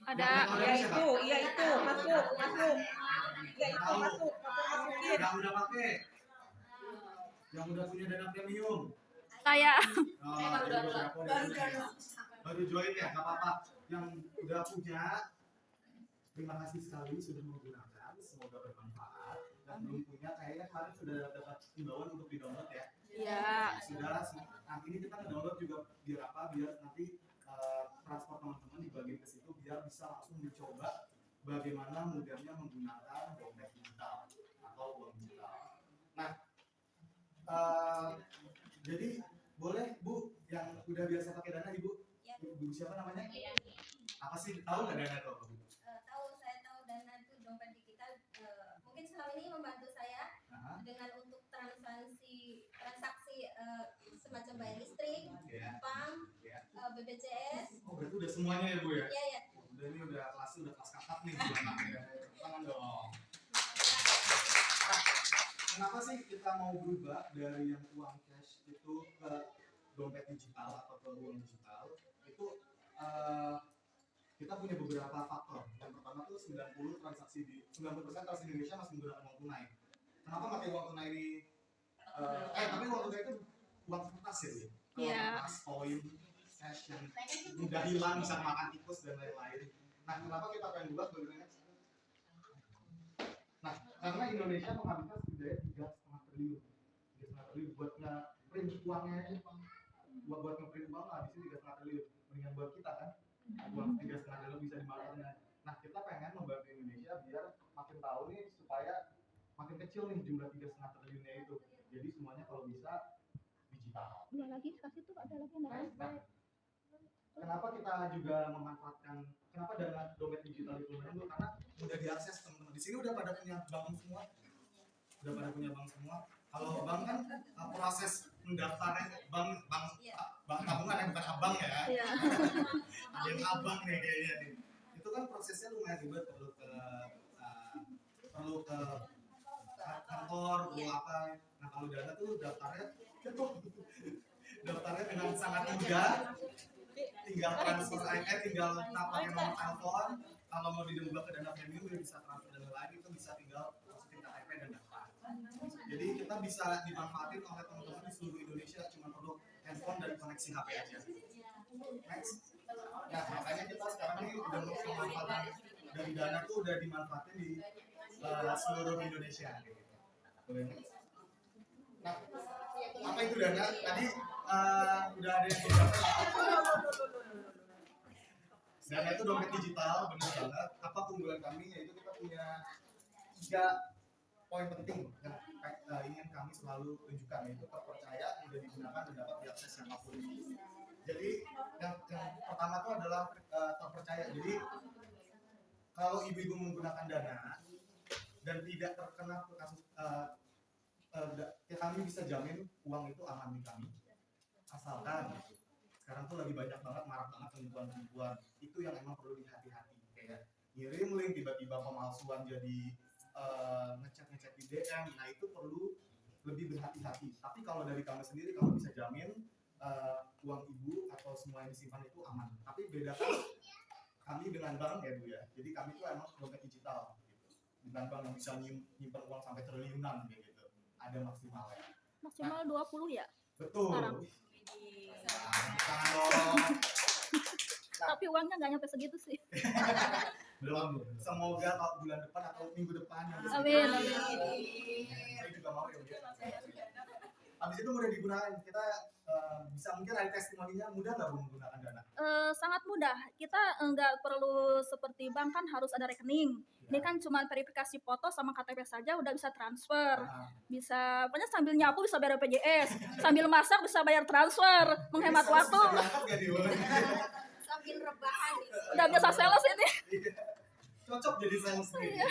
Ada. Iya itu, masuk. Iya itu masukin. Yang udah pakai, yang udah punya dana premium. Saya. Baru join ya, nggak apa-apa. Yang udah punya, terima kasih sekali sudah menggunakan, semoga bermanfaat. Dan belum punya, kayaknya kemarin sudah dapat himbauan untuk di-download ya. Iya. Sudah, nanti ini kita nge-download juga biar apa? Biar nanti transport teman-teman dibagi ke situ biar bisa langsung dicoba bagaimana mudahnya menggunakan dompet digital atau uang digital. Nah, jadi boleh Bu yang udah biasa pakai Dana Ibu? Ibu siapa namanya? Apa sih, tahu nggak Dana itu? Tahu, saya tahu Dana itu dompet digital. Mungkin selama ini membantu saya dengan untuk transaksi semacam bayar listrik, bank, BPJS. Oh berarti udah semuanya ya Bu ya? Iya. Udah ini udah kelas kakap nih. Tangan dong. Kenapa sih kita mau berubah dari yang uang cash itu ke dompet digital atau ke uang digital? Itu kita punya beberapa faktor. Yang pertama tuh 90% transaksi Indonesia masih menggunakan uang tunai. Kenapa pakai uang tunai ini? Tapi uang tunai itu uang kertas ya, Bu? Iya. Kertas, koin, cash yang mudah hilang, bisa makan tikus dan lain-lain. Nah, kenapa kita pengen buat bagaimana? Nah, karena Indonesia menghabiskan setidaknya 3,5 triliun buat nge-print uangnya, buat nge-print uang habisin 3,5 triliun. Mendingan buat kita kan, uang 3,5 triliun bisa dimanfaatkan. Nah, kita pengen membantu Indonesia biar makin tahu nih supaya makin kecil nih jumlah 3,5 triliunnya itu. Jadi semuanya kalau bisa digital. Dua lagi, kasih tuh ada lagi enggak? Nah, kenapa kita juga memanfaatkan, kenapa dana dompet digital itu menurut? Karena mudah diakses teman-teman. Di sini udah pada punya bank semua. Kalau bank kan proses pendaftaran bank tabungan yang bukan abang ya. Iya. Ada yang abang nih kayaknya nih. Itu kan prosesnya lumayan ribet, perlu ke kantor, perlu apa. Nah kalau dana tuh daftarnya dengan sangat mudah. Tinggal transfer tinggal pakai nomor telepon. Kalau mau diubah ke dana premium bisa transfer dana lagi, itu bisa tinggal masukin KTP dan daftar. Jadi kita bisa dimanfaatin oleh teman-teman di seluruh Indonesia, cuma perlu handphone dan koneksi HP aja. Next. Nah makanya kita sekarang ini udah memanfaatkan dari dana tuh udah dimanfaatin di seluruh Indonesia. Nah, apa itu dana? Tadi udah ada yang dijelaskan. Dana itu dompet digital, benar banget. Apa keunggulan kami? Yaitu kita punya 3 poin penting yang ingin kami selalu tunjukkan, yaitu terpercaya, mudah digunakan dan dapat diakses siapapun. Jadi yang pertama itu adalah terpercaya. Jadi kalau ibu-ibu menggunakan dana dan tidak terkena kasus kami bisa jamin uang itu aman di kami. Asalkan sekarang tuh lagi banyak banget, marak banget penipuan-penipuan. Itu yang emang perlu dihati-hati. Kayak ngirim link tiba-tiba pemalsuan jadi ngecek di DM. Nah itu perlu lebih berhati-hati. Tapi kalau dari kami sendiri, kami bisa jamin uang ibu atau semua yang disimpan itu aman. Tapi bedakan kami dengan bank ya Bu ya. Jadi kami tuh emang dompet digital gitu. Bukan bank yang bisa nyimpan uang sampai triliunan gitu. Ada maksimalnya. Maksimal 20 ya? Betul. Sekarang. Tapi uangnya nggak nyampe segitu sih. Belum. Semoga kalau bulan depan atau minggu depan. Amin. Saya juga mau ya. Habis itu mudah digunakan. Kita bisa mungkin ada testimoninya, mudah nggak menggunakan dana? Sangat mudah. Kita nggak perlu seperti bank kan harus ada rekening. Ini kan cuma verifikasi foto sama KTP saja udah bisa transfer. Bisa, pokoknya sambil nyapu bisa bayar BPJS, sambil masak bisa bayar transfer, menghemat waktu. Sambil rebahan. Udah biasa sales ini. Cocok jadi sales nih.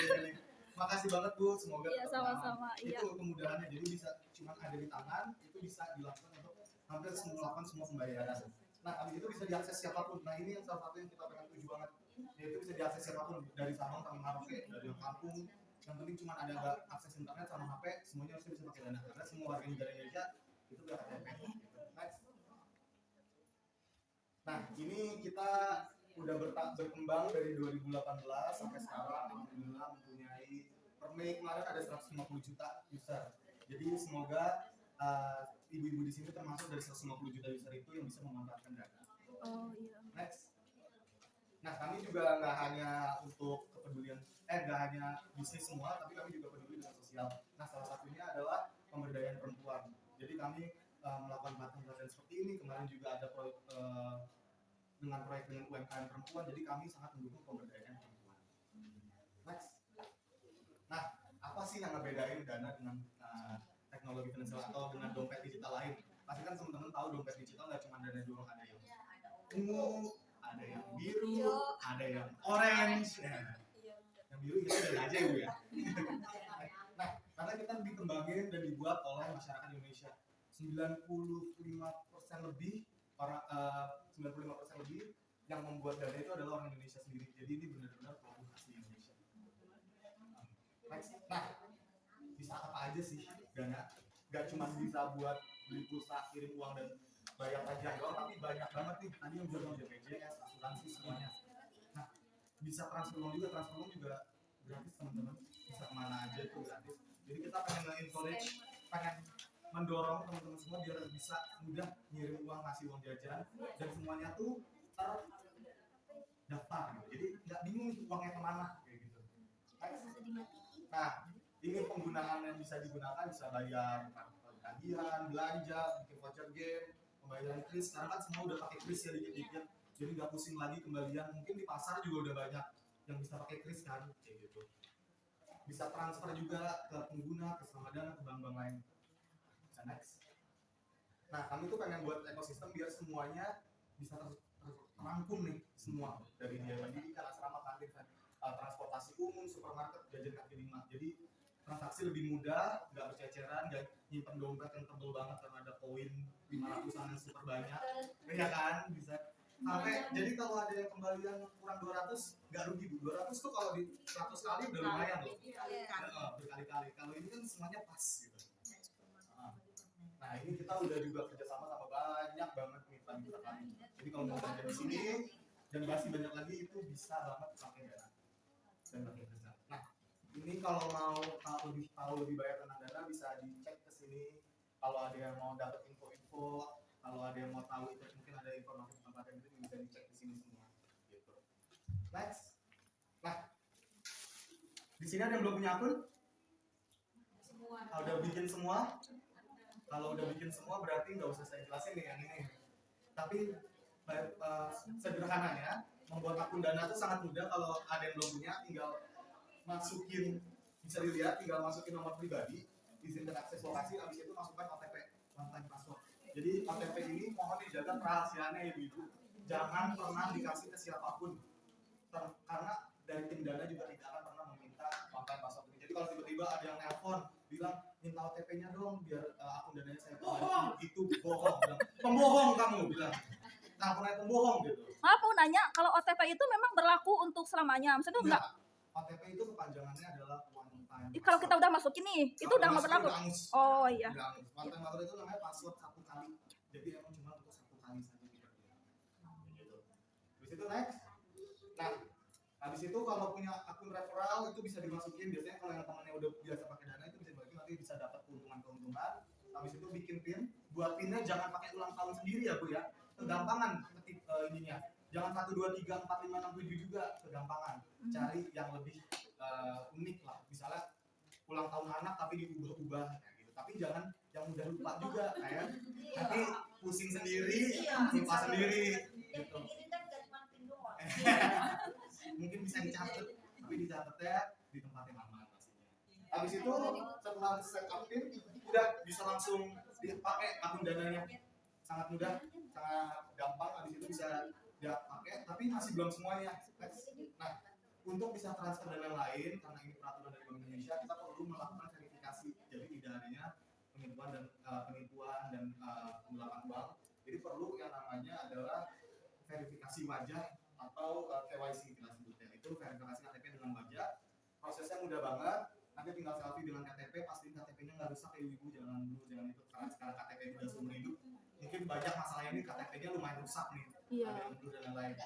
Makasih banget Bu, semoga sama-sama. Itu kemudahannya, jadi bisa cuma ada di tangan, itu bisa dilakukan untuk hampir melakukan semua pembayaran. Nah, habis itu bisa diakses siapapun. Nah, ini yang salah satu yang kita pengen tuju banget. Yaitu bisa diakses siapapun, dari Sabang sampai Merauke, dari kampung. Yang penting cuma ada akses internet sama HP, semuanya harus bisa pakai dana. Karena semua warga negara Indonesia itu udah KTP. Next. Nah, ini kita udah berkembang dari 2018 sampai sekarang, alhamdulillah mempunyai per Mei kemarin ada 150 juta user. Jadi semoga ibu-ibu di sini termasuk dari 150 juta user itu yang bisa memanfaatkan Dana. Oh iya. Next. Nah, kami juga nggak hanya untuk kepedulian, nggak hanya bisnis semua, tapi kami juga peduli dengan sosial. Nah, salah satunya adalah pemberdayaan perempuan. Jadi kami melakukan pelatihan seperti ini. Kemarin juga ada proyek dengan UMKM perempuan. Jadi kami sangat mendukung pemberdayaan perempuan. Next. Nah, apa sih yang ngebedain Dana dengan teknologi finansial atau dengan dompet digital lain? Pasti kan teman-teman tahu dompet digital nggak cuma Dana doang, ada yang ungu, ada yang biru, ada yang orange. Yang biru itu Dana aja Bu ya. Nah, karena kita dikembangin dan dibuat oleh masyarakat Indonesia, 95% lebih orang 95% lebih yang membuat Dana itu adalah orang Indonesia sendiri. Jadi ini benar-benar produk asli Indonesia. Next. Nah, bisa apa aja sih Dana? Gak cuma bisa buat beli pulsa, kirim uang dan bayar pajak doang, tapi banyak banget nih. Tadi yang udah BPJS, asuransi semuanya. Nah, bisa transfer uang juga gratis teman-teman. Bisa kemana aja itu gratis. Jadi kita pengen encourage, pengen mendorong teman-teman semua biar bisa mudah ngirim uang, ngasih uang jajan, dan semuanya tuh terdaftar gitu. Jadi nggak bingung uangnya kemana kayak gitu. Nah, ini penggunaan yang bisa digunakan, bisa bayar tagihan, belanja, bikin voucher game, pembayaran kris. Sekarang kan semua udah pakai kris ya dikit-dikit, jadi nggak pusing lagi kembalian. Mungkin di pasar juga udah banyak yang bisa pakai kris kan, kayak gitu. Bisa transfer juga ke pengguna, ke Dana, ke bank-bank lain. Bisa next. Nah, kami tuh pengen buat ekosistem biar semuanya bisa terangkum nih semua, dari biaya pendidikan, asrama, kantin, transportasi umum, supermarket, jajan kaki lima. Jadi transaksi lebih mudah, nggak berceceran, nggak nyimpen dompet yang tebel banget karena ada koin 500-an yang super banyak, ya kan? Bisa sampai jadi kalau ada yang kembalian kurang 200 nggak rugi Bu. 200 tuh kalau di 100 kali udah lumayan loh, berkali-kali. Kalau ini kan semuanya pas gitu. Nah, ini kita udah juga kerjasama sama banyak banget mitra-mitra kami. Jadi kalau mau kerja di sini dan masih banyak lagi itu bisa banget pakai Dana dan pakai Dana. Nah, ini kalau mau tahu lebih banyak tentang Dana bisa dicek ke sini. Kalau ada yang mau dapat info-info, kalau ada yang mau tahu itu mungkin ada informasi tentang Dana itu bisa dicek di sini semua. Gitu. Next. Nah, di sini ada yang belum punya akun? Semua. Udah bikin semua? Kalau udah bikin semua berarti nggak usah saya jelasin nih yang ini. Tapi sederhananya membuat akun Dana itu sangat mudah. Kalau ada yang belum punya, tinggal masukin, bisa dilihat, tinggal masukin nomor pribadi, izin dan akses lokasi, habis itu masukkan OTP, one time password. Jadi OTP ini mohon dijaga kerahasiaannya ibu-ibu. Jangan pernah dikasih ke siapapun. Karena dari tim Dana juga tidak akan pernah meminta one time password ini. Jadi kalau tiba-tiba ada yang nelpon bilang minta OTP-nya dong biar akun Dananya saya bohong, itu bohong, bilang pembohong kamu, bilang nah aku naik pembohong gitu. Maaf mau nanya, kalau OTP itu memang berlaku untuk selamanya, maksudnya enggak? OTP itu kepanjangannya adalah one time. Kalau kita udah masukin nih, itu udah nggak berlaku. Oh iya. One time password itu namanya password satu kali, jadi emang cuma untuk satu kali saja gitu. Habis itu next. Nah, habis itu kalau punya akun referral itu bisa dimasukin. Biasanya kalau yang temannya udah biasa pakai Dana itu bisa dimasukin, nanti bisa dapat keuntungan. Habis itu bikin pin. Buat pinnya jangan pakai ulang tahun sendiri ya Bu ya. Kegampangan ketik ininya. Jangan 1 2 3 4 5 6 7 juga, kegampangan. Cari yang lebih unik lah. Misalnya ulang tahun anak tapi diubah-ubah gitu. Tapi jangan yang mudah lupa juga kayak nanti pusing sendiri, lupa sendiri gitu. Mungkin bisa dicatat, tapi dicatatnya di tempat yang aman pastinya. Habis itu setelah set up pin, udah bisa langsung dipakai akun Dananya. Sangat mudah, sangat gampang. Habis itu bisa dipakai, tapi masih belum semuanya. Nah, untuk bisa transfer Dana lain, karena ini peraturan dari Bank Indonesia, kita perlu melakukan verifikasi. Jadi tidak adanya penipuan dan penggelapan uang. Jadi perlu yang namanya adalah verifikasi wajah atau KYC kita sebutnya. Itu verifikasi KTP dengan wajah. Prosesnya mudah banget. Nanti tinggal selfie dengan KTP, pasti KTP-nya nggak rusak ya ibu, jangan itu. Karena sekarang KTP udah seumur hidup. Mungkin banyak masalahnya ini KTP-nya lumayan rusak nih. Ada yang blur dan lain-lain.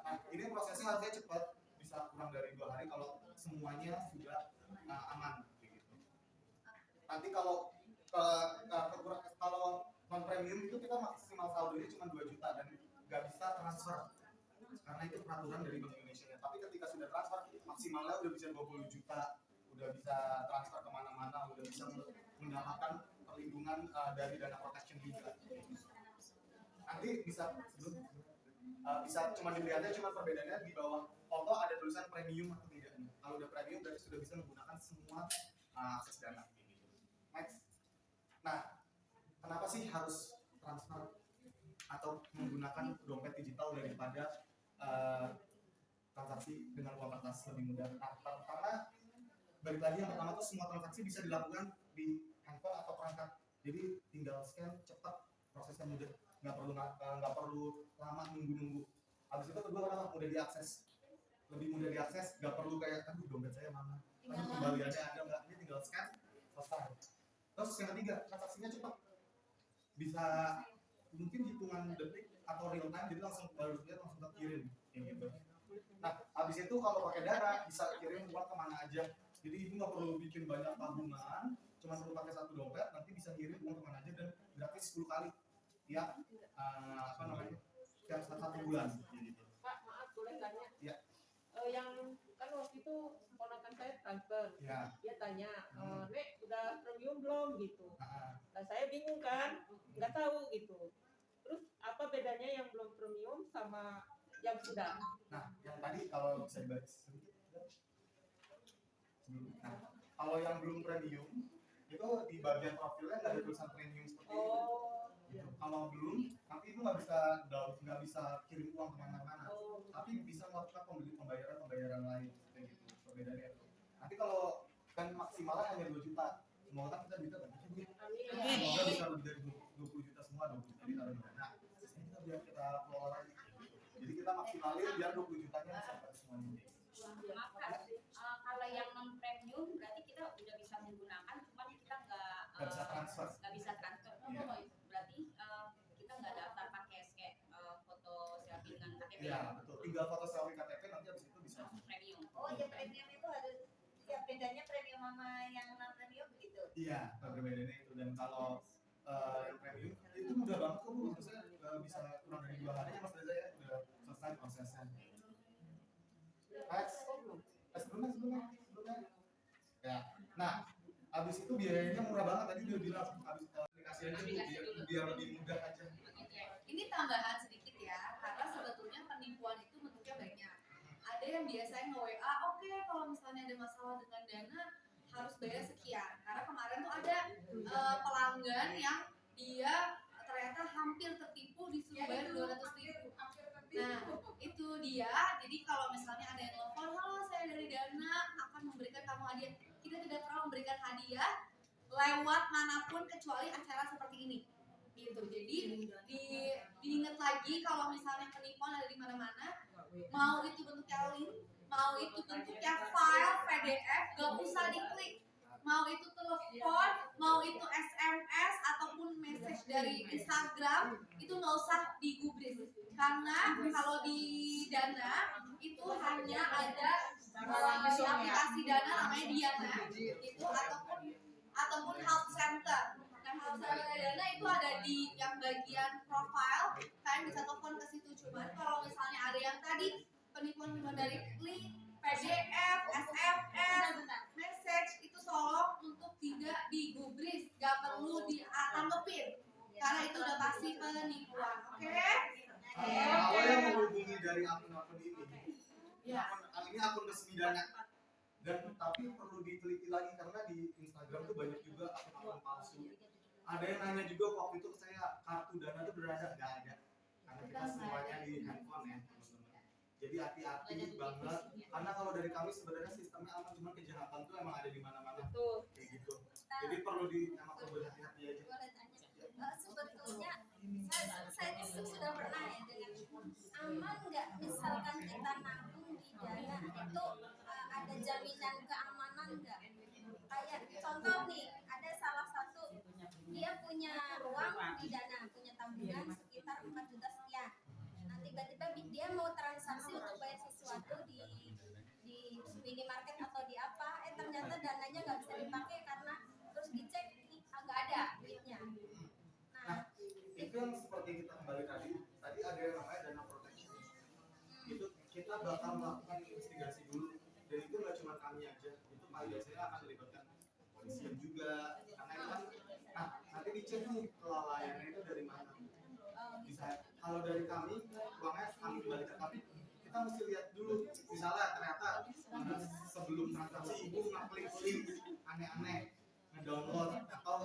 Nah, ini prosesnya harusnya cepat, bisa kurang dari 2 hari kalau semuanya sudah aman gitu. Nanti kalau kalau non premium itu kita maksimal saldonya cuma 2 juta dan nggak bisa transfer karena itu peraturan dari Bank Indonesia. Tapi ketika sudah transfer maksimalnya udah bisa 20 juta, udah bisa transfer kemana-mana, udah bisa mendapatkan perlindungan dari dana protection juga. Nanti bisa bisa cuma dilihatnya, cuma perbedaannya di bawah foto ada tulisan premium atau tidak. Kalau udah premium berarti sudah bisa menggunakan semua akses dana. Next. Nah, kenapa sih harus transfer atau menggunakan dompet digital daripada transaksi dengan uang kertas lebih mudah? Nah, karena balik lagi yang pertama tuh semua transaksi bisa dilakukan di handphone atau perangkat. Jadi tinggal scan cepat, prosesnya mudah, nggak perlu lama nunggu. Habis itu kedua karena mudah diakses, lebih mudah diakses, nggak perlu kayak aduh dompet saya mana, aduh kembaliannya ada nggak, ini tinggal scan selesai. Terus yang ketiga transaksinya cepat, bisa mungkin hitungan detik atau real time, jadi langsung baru lihat langsung terkirim gitu. Nah habis itu kalau pakai dana bisa kirim uang kemana aja, jadi ibu nggak perlu bikin banyak tabungan, cuma perlu pakai satu dompet, nanti bisa kirim uang kemana aja dan gratis 10 kali ya tiap 1 bulan gitu. Pak, maaf boleh tanya? Ya. Yang kan waktu itu ponakan saya transfer, Ya. dia tanya, Nek udah premium belum gitu. Nah saya bingung kan, nggak tahu gitu. Terus apa bedanya yang belum premium sama yang sudah? Nah yang tadi kalau bisa dibaca sedikit. Nah kalau yang belum premium itu di bagian profilnya nggak ada tulisan premium seperti itu. Gitu. Kalau belum, nanti itu nggak bisa kirim uang kemana-mana, tapi bisa melakukan pembayaran lain kayak gitu. Perbedaannya itu. Nanti kalau kan maksimalnya hanya 2 juta, semoga kan kita bisa banyak duit. Semoga bisa lebih dari 20 juta semua, 20 juta ditaruh di dana. Ini kita biar kita kelola lagi. Jadi kita maksimalin biar 20 jutanya bisa dapat semuanya. Maaf Kak, kalau yang non premium berarti kita udah bisa menggunakan, cuman kita nggak bisa transfer. Nggak bisa transfer. Berarti kita nggak daftar pakai foto selfie dengan KTP. Iya betul. Tinggal foto selfie KTP nanti habis itu bisa. Premium. Oh ya, premium itu harus ya, bedanya premium sama yang non premium gitu. Iya, perbedaannya itu. Dan kalau yang premium itu mudah banget kok Bu, maksudnya bisa kurang dari 2 hari Mas Reza ya udah selesai prosesnya. Sebelumnya. Ya. Nah, habis itu biayanya murah banget, tadi udah bilang habis aplikasi aja Bu, biar lebih mudah aja. Ini tambahan sedikit ya, karena sebetulnya penipuan itu bentuknya banyak. Ada yang biasanya nge-WA, oke, kalau misalnya ada masalah dengan dana harus bayar sekian. Karena kemarin tuh ada pelanggan yang dia ternyata hampir tertipu disuruh bayar 200.000. Nah, itu dia. Jadi kalau misalnya ada yang telepon, halo saya dari Dana akan memberikan kamu hadiah. Kita tidak pernah memberikan hadiah lewat manapun kecuali acara seperti ini. Gitu. Jadi diingat lagi kalau misalnya penipuan ada di mana-mana, mau itu bentuknya link, mau itu bentuknya file PDF, gak usah diklik. Mau itu telepon, mau itu SMS ataupun message dari Instagram, itu nggak usah digubris. Karena kalau di Dana itu hanya ada di aplikasi Dana namanya Diana, itu ataupun Help Center. Nah, Help Center Dana itu ada di yang bagian profile, kalian bisa telepon ke situ. Cuman kalau misalnya ada yang tadi penipuan dari link, PDF, SMS, message itu tolong untuk tidak digubris, gak perlu ditanggepin karena itu udah pasti penipuan, oke? Kalau yang menghubungi dari akun-akun ini, ini akun resmi Dana, dan tapi perlu diteliti lagi karena di Instagram tuh banyak juga akun-akun palsu. Ada yang nanya juga waktu itu ke saya, kartu Dana tuh berada, nggak ada, karena kita semuanya di handphone ya. Jadi hati-hati banget, karena kalau dari kami sebenarnya sistemnya aman, cuma kejahatan tuh emang ada di mana-mana, kayak gitu. Jadi perlu hati-hati aja. Boleh tanya, sebetulnya saya itu sudah pernah ya dengan aman nggak misalkan kita nabung di Dana itu ada jaminan keamanan nggak? Kayak contoh nih, ada salah satu dia punya uang di Dana, punya tabungan sekitar 4 juta sekian. Nah tiba-tiba dia mau transaksi sisanya nggak bisa dipakai karena terus dicek ini nggak ada duitnya. Nah, Itu yang seperti kita kembali tadi ada yang namanya dana protection. Itu kita bakal melakukan investigasi dulu, dan itu nggak cuma kami aja, itu biasanya akan melibatkan polisian juga, karena itu kan nanti dicek nih kelalaiannya itu dari mana. Bisa kalau dari kami uangnya kami kembalikan, tapi kita mesti lihat dulu, misalnya ternyata sebelum transaksi ibu ngeklik link aneh-aneh, ngedownload, atau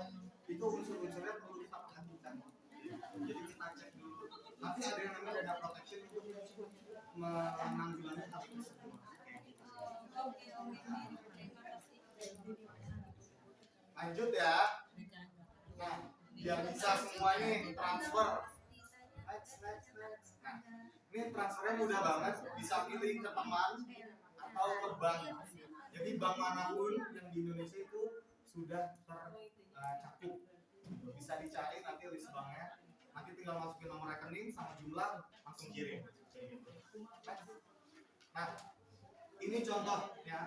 itu unsur-unsurnya perlu kita perhatikan. Jadi kita cek dulu. Nanti ada yang namanya data protection untuk menanggulangi hal itu semua. Oke, terima kasih. Lanjut ya. Nah, biar bisa semua ini transfer. Next. Nah, ini transfernya mudah banget, bisa pilih ke teman atau ke bank. Jadi bank manapun yang di Indonesia itu sudah tercakup. Bisa dicari nanti list banknya. Nanti tinggal masukin nomor rekening sama jumlah, langsung kirim. Nah, ini contohnya.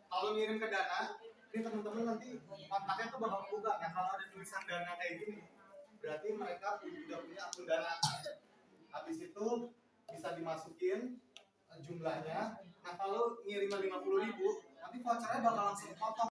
Kalau ngirim ke Dana, ini teman-teman nanti kontaknya tuh bakal buka ya. Kalau ada tulisan Dana kayak gini, berarti mereka udah punya akun Dana. Habis itu bisa dimasukin jumlahnya. Nah, kalau ngirim 50.000, nanti vouchernya bakal langsung potong.